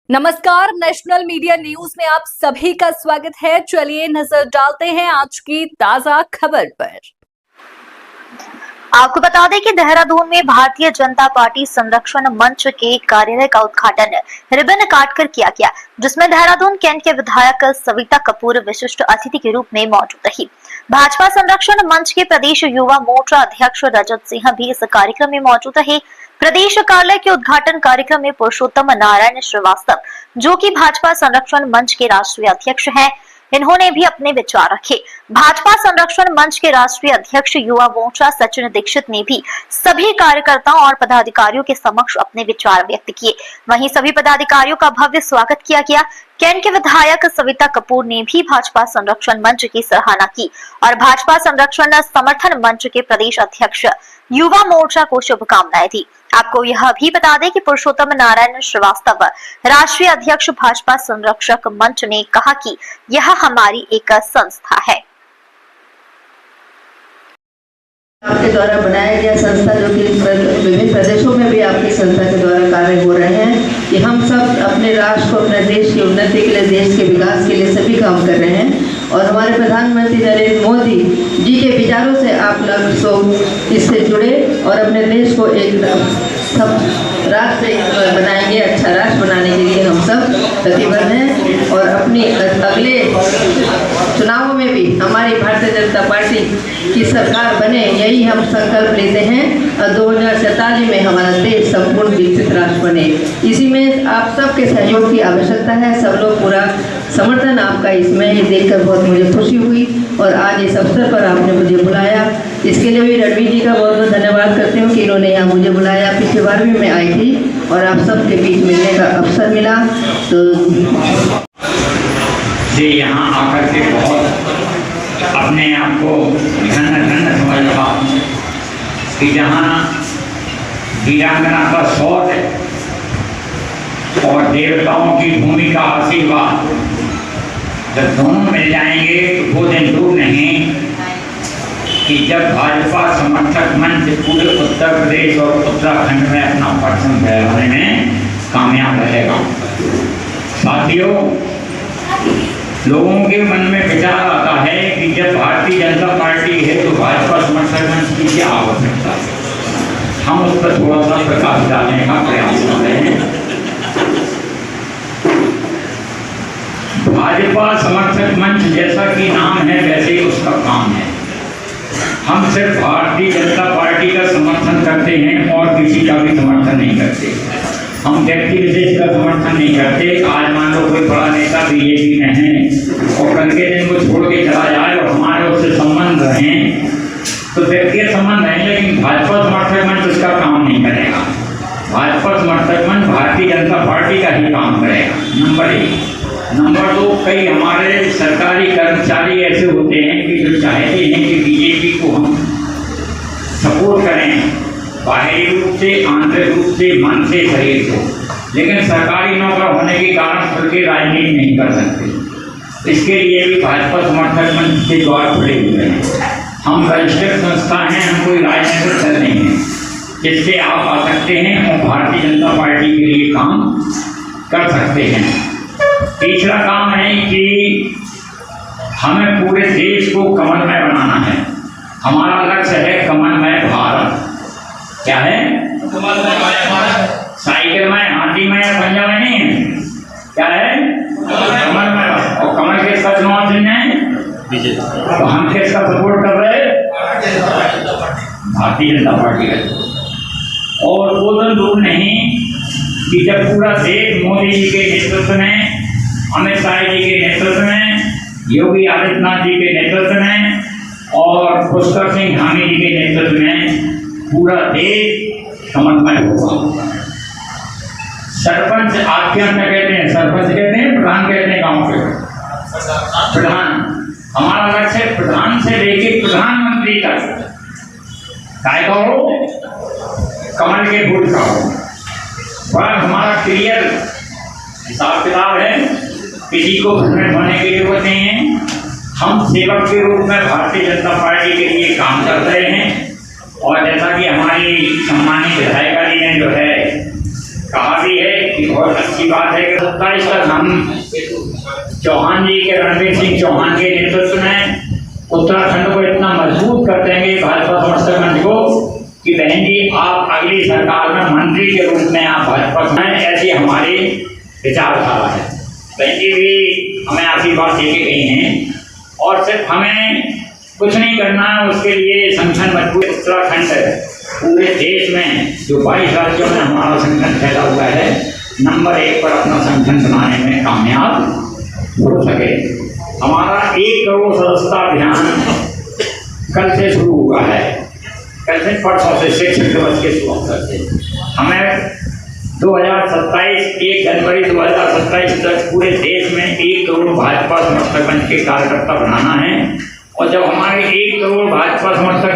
नमस्कार, national media news में आप सभी का स्वागत है। चलिए नजर डालते हैं आज की ताजा खबर पर। आपको बता दें कि देहरादून में भारतीय जनता पार्टी संरक्षण मंच के कार्यालय का उद्घाटन रिबन काटकर किया गया, जिसमें देहरादून कैंट के विधायक सविता कपूर विशिष्ट अतिथि के रूप में मौजूद रही। भाजपा संरक्षण मंच के प्रदेश युवा मोर्चा अध्यक्ष रजत सिंह भी इस कार्यक्रम में मौजूद रहे। प्रदेश कार्यालय के उद्घाटन कार्यक्रम में पुरुषोत्तम नारायण श्रीवास्तव, जो कि भाजपा संरक्षण मंच के राष्ट्रीय अध्यक्ष हैं, इन्होंने भी अपने विचार रखे। भाजपा संरक्षण मंच के राष्ट्रीय अध्यक्ष युवा मोर्चा सचिन दीक्षित ने भी सभी कार्यकर्ताओं और पदाधिकारियों के समक्ष अपने विचार व्यक्त किए। वहीं सभी पदाधिकारियों का भव्य स्वागत किया गया। कैंट के विधायक सविता कपूर ने भी भाजपा संरक्षण मंच की सराहना की और भाजपा संरक्षण समर्थन मंच के प्रदेश अध्यक्ष युवा मोर्चा को शुभकामनाएं दी। आपको यह भी बता दें कि पुरुषोत्तम नारायण श्रीवास्तव, राष्ट्रीय अध्यक्ष भाजपा संरक्षक मंच, ने कहा कि यह हमारी एक संस्था है। आपके द्वारा बनाया गया संस्था, जो कि विभिन्न प्रदेशों में भी आपकी संस्था के द्वारा कार्य हो रहे हैं, कि हम सब अपने राष्ट्र को, अपने देश की उन्नति के लिए, देश के विकास के लिए सभी काम कर रहे हैं। और हमारे प्रधानमंत्री नरेंद्र मोदी जी के विचारों से आप लोग इससे जुड़े और अपने देश को एक सब राष्ट्र बनाएंगे, अच्छा राष्ट्र बनाने के लिए हम सब प्रतिबद्ध हैं। और अपनी अगले चुनावों में भी हमारी भारतीय जनता पार्टी की सरकार बने, यही हम संकल्प लेते हैं। और 2047 में हमारा देश संपूर्ण विकसित राष्ट्र बने। इसी में आप सबके सहयोग की आवश्यकता है। सब लोग पूरा समर्थन आपका इसमें, ये देखकर बहुत मुझे खुशी हुई। और आज इस अवसर पर आपने मुझे बुलाया, इसके लिए भी रणवीर जी का बहुत बहुत धन्यवाद करती हूँ कि इन्होंने यहाँ मुझे बुलाया। पिछली बार भी मैं आई थी और आप सबके बीच मिलने का अवसर मिला। तो यहाँ आकर के बहुत अपने आप को धन्य समझ रहा कि जहाँ वीरांगना का शौर्य और देवताओं की भूमि का आशीर्वाद जब दोनों मिल जाएंगे तो वो दिन दूर नहीं कि जब भाजपा समर्थक मंच पूरे उत्तर प्रदेश और उत्तराखंड में अपना परचम फहराने में कामयाब रहेगा। साथियों, लोगों के मन में विचार आता है कि जब भारतीय जनता पार्टी है तो भाजपा समर्थक मंच की क्या आवश्यकता है। हम उस पर थोड़ा सा प्रकाश डालने का प्रयास कर रहे हैं। भाजपा समर्थक मंच जैसा कि नाम है वैसे ही उसका काम है। हम सिर्फ भारतीय जनता पार्टी का समर्थन करते हैं और किसी का भी समर्थन नहीं करते। हम व्यक्ति विशेष का समर्थन नहीं करते। आज मान लो कोई बड़ा नेता बीजेपी में है और कल के दिन को छोड़ के चला जाए और हमारे उससे संबंध रहे तो व्यक्तिगत संबंध है, लेकिन भाजपा समर्थक मंच उसका काम नहीं करेगा। भाजपा समर्थक मंच भारतीय जनता पार्टी का ही काम करेगा, नंबर 1। नंबर 2, कई हमारे सरकारी कर्मचारी ऐसे होते हैं कि जो चाहते हैं कि बीजेपी को हम सपोर्ट करें, बाहरी रूप से, आंतरिक रूप से, मन से, शरीर से, लेकिन सरकारी नौकर होने के कारण खुल के राजनीति नहीं कर सकते। इसके लिए भी भाजपा समर्थक मंच के द्वार खुले हुए हैं। हम रजिस्टर्ड संस्था हैं, हम कोई राजनीतिक दल नहीं है, जिससे आप आ सकते हैं और भारतीय जनता पार्टी के लिए काम कर सकते हैं। तीसरा काम है कि हमें पूरे देश को कमलमय बनाना है। हमारा लक्ष्य है कमलमय भारत। क्या है? कमलमय भारत। साइकिल में, हाथी में या पंजा में नहीं है। क्या है? कमलमय। और कमल किसका चुनाव चिन्ह है? तो हम किसका सपोर्ट कर रहे हैं? भारतीय जनता पार्टी का। और वो दिन दूर नहीं कि जब पूरा देश मोदी जी के नेतृत्व में, अमित शाह जी के नेतृत्व में, योगी आदित्यनाथ जी के नेतृत्व में और पुष्कर सिंह धामी जी के नेतृत्व में पूरा देश कमलमय होगा। सरपंच आख्यान में कहते हैं, सरपंच कहते हैं, प्रधान कहते हैं गांव के प्रधान। हमारा लक्ष्य है प्रधान से लेके प्रधानमंत्री तक काय का हो, कमल के फूल का हो। बड़ा हमारा क्लियर हिसाब किताब है, किसी को भ्रमित होने की जरूरत नहीं है। हम सेवक के रूप में भारतीय जनता पार्टी के लिए काम कर रहे हैं। और जैसा कि हमारी सम्मानित विधायिका जी ने जो है कहा भी है कि ही बहुत अच्छी बात है कि 27 तक हम चौहान जी के, रणवीर सिंह चौहान के नेतृत्व में उत्तराखंड को इतना मजबूत कर देंगे भाजपा समर्थक मंच को कि बहन जी आप अगली सरकार में मंत्री के रूप में आप भाजपा में, ऐसी हमारी विचारधारा है। बहन जी भी हमें आशीर्वाद दे के गई हैं और सिर्फ हमें कुछ नहीं करना है, उसके लिए संगठन मजबूत। उत्तराखंड पूरे देश में जो 22 राज्यों में हमारा संगठन फैला हुआ है, नंबर 1 पर अपना संगठन बनाने में कामयाब हो सके। हमारा 1 करोड़ सदस्यता अभियान कल से शुरू हुआ है, कल से परसों से 6 दिवस के शुरू से हमें 2027 1 जनवरी 2027 तक पूरे देश में 1 करोड़ भाजपा समर्थक मंच के कार्यकर्ता बनाना है। और जब हमारे 1 करोड़ भाजपा समर्थक